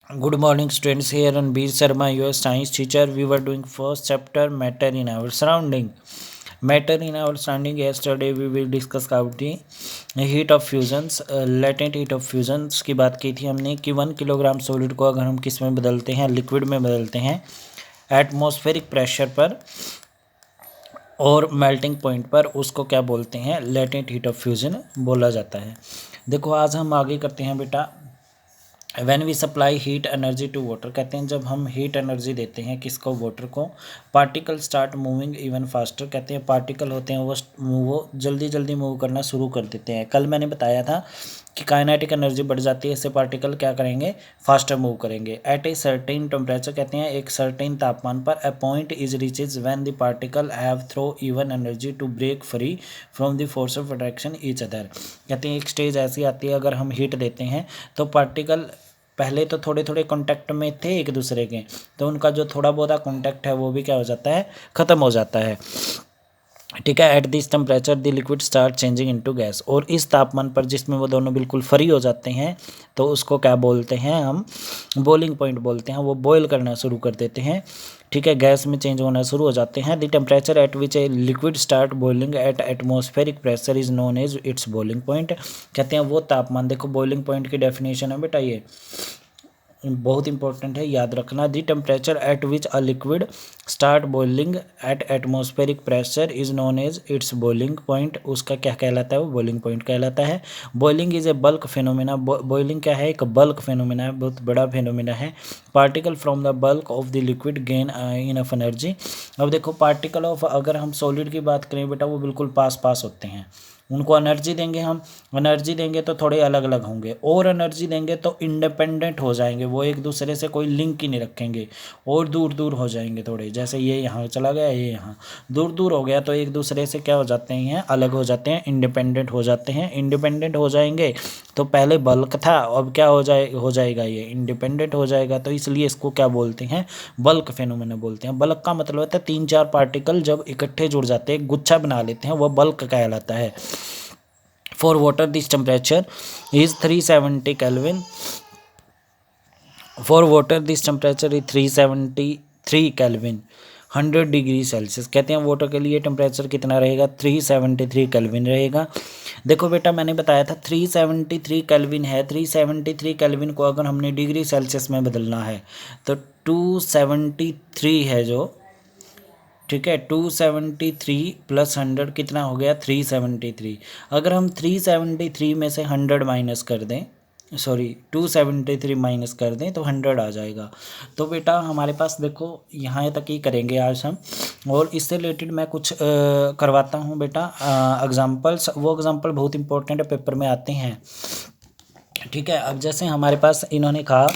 Good morning, students. Here on Veer Sharma, your science teacher. We were doing first chapter, matter in our surrounding. Matter in our surrounding. Yesterday, we will discuss about the heat of fusions, latent heat of fusions की बात की थी हमने कि 1 kilogram solid को अगर हम किस में बदलते हैं, लिक्विड में बदलते हैं, एटमॉस्फेरिक प्रेशर पर और मेल्टिंग पॉइंट पर, उसको क्या बोलते हैं? लेटेंट हीट ऑफ फ्यूजन बोला जाता है। देखो, आज हम आगे करते हैं बेटा। When we supply heat energy to water, कहते हैं जब हम हीट एनर्जी देते हैं किसको? वाटर को। Particle start moving even faster, कहते हैं पार्टिकल होते हैं वो जल्दी जल्दी मूव करना शुरू कर देते हैं। कल मैंने बताया था कि काइनेटिक एनर्जी बढ़ जाती है, इससे पार्टिकल क्या करेंगे? फास्टर मूव करेंगे। एट ए सर्टेन टेम्परेचर, कहते हैं एक सर्टेन तापमान पर, a point is reaches when the particle have throw even energy to break free from the force of attraction each other. कहते हैं एक स्टेज ऐसी आती है, अगर हम हीट देते हैं तो पार्टिकल पहले तो थोड़े थोड़े कांटेक्ट में थे एक दूसरे के, तो उनका जो थोड़ा बहुत कांटेक्ट है वो भी क्या हो जाता है? ख़त्म हो जाता है। ठीक है। At this temperature the liquid start changing into gas, और इस तापमान पर जिसमें वो दोनों बिल्कुल फ्री हो जाते हैं तो उसको क्या बोलते हैं? हम बॉइलिंग पॉइंट बोलते हैं। वो बॉयल करना शुरू कर देते हैं। ठीक है, गैस में चेंज होना शुरू हो जाते हैं। The temperature at which a liquid start boiling at atmospheric pressure is known as its boiling point. कहते हैं वो तापमान, देखो बॉइलिंग पॉइंट की डेफिनेशन है बेटा, ये बहुत इंपॉर्टेंट है, याद रखना। The temperature at which a liquid start boiling at atmospheric pressure is known as its boiling point, उसका क्या कहलाता है? वो बॉइलिंग पॉइंट कहलाता है। Boiling is a bulk phenomena, boiling क्या है? एक बल्क फेनोमेना है, बहुत बड़ा फेनोमेना है। Particle from the bulk of the liquid gain enough energy. अब देखो पार्टिकल ऑफ, अगर हम सॉलिड की बात करें बेटा, वो बिल्कुल पास पास होते हैं, उनको एनर्जी देंगे हम, एनर्जी देंगे तो थोड़े अलग अलग होंगे, और एनर्जी देंगे तो इंडिपेंडेंट हो जाएंगे, वो एक दूसरे से कोई लिंक ही नहीं रखेंगे, और दूर दूर हो जाएंगे थोड़े। जैसे ये यहाँ चला गया, ये यहाँ दूर दूर हो गया, तो एक दूसरे से क्या हो जाते हैं? अलग हो जाते हैं, इंडिपेंडेंट हो जाते हैं। इंडिपेंडेंट हो जाएंगे तो पहले बल्क था, अब क्या हो जाएगा? ये इंडिपेंडेंट हो जाएगा, तो इसलिए इसको क्या बोलते हैं? बल्क फेनोमेना बोलते हैं। बल्क का मतलब होता है 3-4 पार्टिकल जब इकट्ठे जुड़ जाते हैं, गुच्छा बना लेते हैं, वो बल्क कहलाता है। For water, this temperature is 370 Kelvin. For water, this temperature is 373 Kelvin, 100 degree Celsius. कहते हैं वाटर के लिए टेम्परेचर कितना रहेगा? 373 केल्विन रहेगा। देखो बेटा, मैंने बताया था 373 केल्विन है। 373 केल्विन को अगर हमने डिग्री सेल्सियस में बदलना है तो 273 है जो, ठीक है, 273 प्लस 100 कितना हो गया? 373। अगर हम 373 में से 100 माइनस कर दें, सॉरी 273 माइनस कर दें तो 100 आ जाएगा। तो बेटा हमारे पास देखो यहाँ तक ही करेंगे आज हम, और इससे रिलेटेड मैं कुछ करवाता हूँ बेटा एग्जांपल्स। वो एग्जांपल बहुत इंपॉर्टेंट है, पेपर में आते हैं। ठीक है, अब जैसे हमारे पास इन्होंने कहा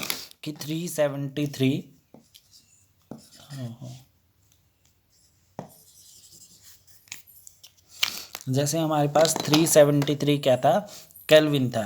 कि 373, जैसे हमारे पास 373 क्या था? केल्विन था।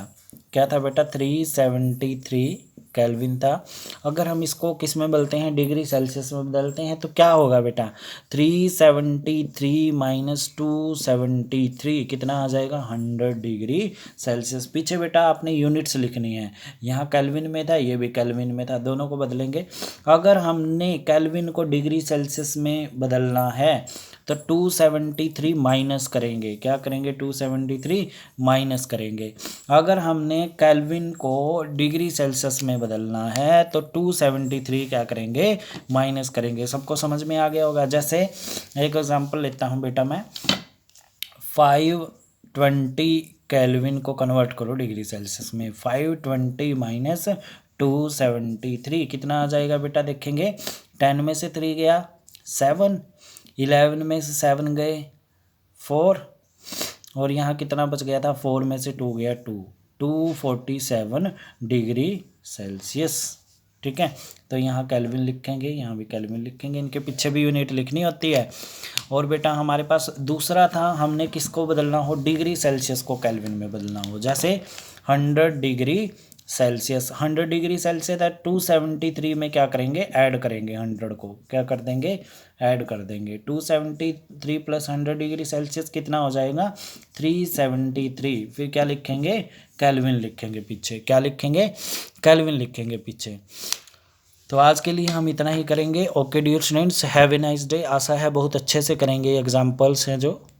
क्या था बेटा? 373 केल्विन था। अगर हम इसको किस में बदलते हैं? डिग्री सेल्सियस में बदलते हैं तो क्या होगा बेटा? 373 माइनस 273 कितना आ जाएगा? 100 डिग्री सेल्सियस। पीछे बेटा आपने यूनिट्स लिखनी है, यहाँ केल्विन में था, ये भी केल्विन में था, दोनों को बदलेंगे। अगर हमने केल्विन को डिग्री सेल्सियस में बदलना है तो 273 माइनस करेंगे। क्या करेंगे? 273 माइनस करेंगे। अगर हमने केल्विन को डिग्री सेल्सियस में बदलना है तो 273 क्या करेंगे? माइनस करेंगे। सबको समझ में आ गया होगा। जैसे एक एग्जांपल लेता हूँ बेटा मैं, 520 केल्विन को कन्वर्ट करो डिग्री सेल्सियस में। 520 माइनस 273 कितना आ जाएगा बेटा? देखेंगे, 10 में से 3 गया 7, 11 में से 7 गए 4, और यहाँ कितना बच गया था? 4 में से 2 गया 2, 247 डिग्री सेल्सियस। ठीक है, तो यहाँ केल्विन लिखेंगे, यहाँ भी केल्विन लिखेंगे, इनके पीछे भी यूनिट लिखनी होती है। और बेटा हमारे पास दूसरा था, हमने किसको बदलना हो? डिग्री सेल्सियस को केल्विन में बदलना हो। जैसे 100 डिग्री सेल्सियस। 100 डिग्री सेल्सियस है 273 में क्या करेंगे, ऐड करेंगे 100 को, क्या कर देंगे, ऐड कर देंगे। 273 प्लस 100 डिग्री सेल्सियस कितना हो जाएगा, 373। फिर क्या लिखेंगे, केल्विन लिखेंगे पीछे, क्या लिखेंगे, केल्विन लिखेंगे पीछे। तो आज के लिए हम इतना ही करेंगे। Okay dear students, have a nice day. आशा है बहुत अच्छे से करेंगे, एग्जाम्पल्स हैं जो।